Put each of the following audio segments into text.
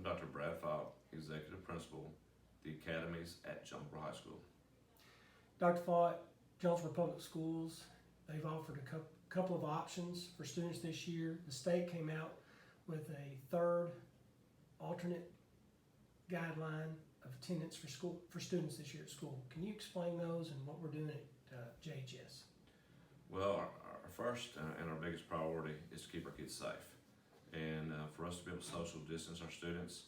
Dr. Brad Faught, Executive Principal, the Academies at Jonesboro High School. Dr. Faught, Jonesboro Public Schools, they've offered a couple of options for students this year. The state came out with a third alternate guideline of attendance for students this year at school. Can you explain those and what we're doing at JHS? Well, our first and our biggest priority is to keep our kids safe. And for us to be able to social distance our students,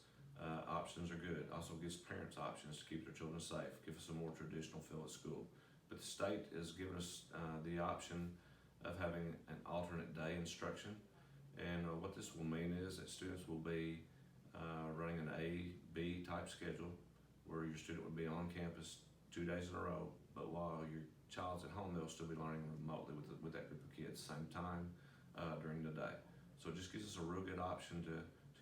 options are good. Also gives parents options to keep their children safe, give us a more traditional feel at school. But the state has given us the option of having an alternate day instruction. And what this will mean is that students will be running an A-B type schedule where your student would be on campus 2 days in a row, but while your child's at home, they'll still be learning remotely with that group of kids, same time during the day. So it just gives us a real good option to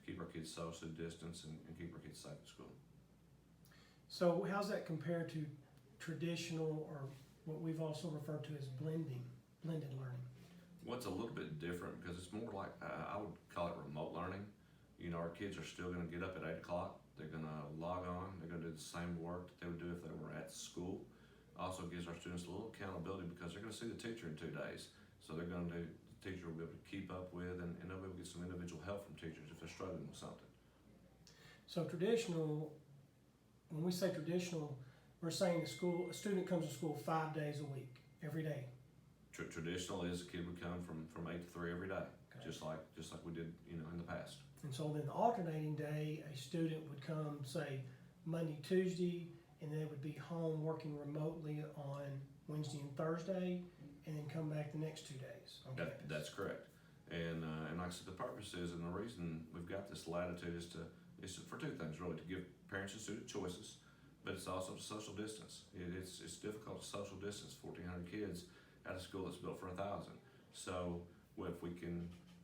keep our kids socially distanced and keep our kids safe at school. So how's that compared to traditional, or what we've also referred to as blended learning? What's a little bit different, because it's more like, I would call it remote learning. You know, our kids are still gonna get up at 8 o'clock, they're gonna log on, they're gonna do the same work that they would do if they were at school. Also gives our students a little accountability because they're gonna see the teacher in 2 days. So the teacher will be able to keep up with, and they'll be able to get some individual help from teachers if they're struggling with something. So traditional, when we say traditional, we're saying a student comes to school 5 days a week, every day. Traditional is a kid would come from 8 to 3 every day, Okay. just like we did, in the past. And so then the alternating day, a student would come, say, Monday, Tuesday, and they would be home working remotely on Wednesday and Thursday, and then come back the next 2 days on campus. That's correct. And like I said, the purpose is, and the reason we've got this latitude is for two things really: to give parents and students choices, but it's also to social distance. It's difficult to social distance 1,400 kids at a school that's built for 1,000. So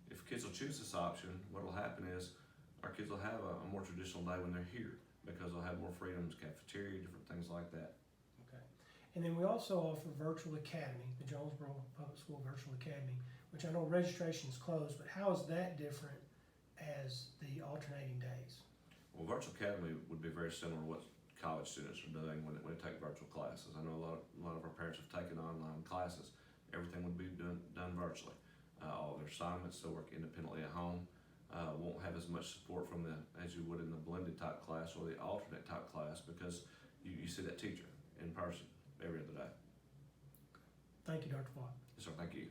if kids will choose this option, what will happen is our kids will have a more traditional day when they're here, because they'll have more freedoms, cafeteria, different things like that. Okay. And then we also offer Virtual Academy, the Jonesboro Public School Virtual Academy, which I know registration is closed, but how is that different as the alternating days? Well, Virtual Academy would be very similar to what college students are doing when they take virtual classes. I know a lot of our parents have taken online classes. Everything would be done virtually. All their assignments, they'll work independently at home. Won't have as much support as you would in the blended type class or the alternate type class, because you see that teacher in person every other day. Thank you, Dr. Faught. Yes, sir. Thank you.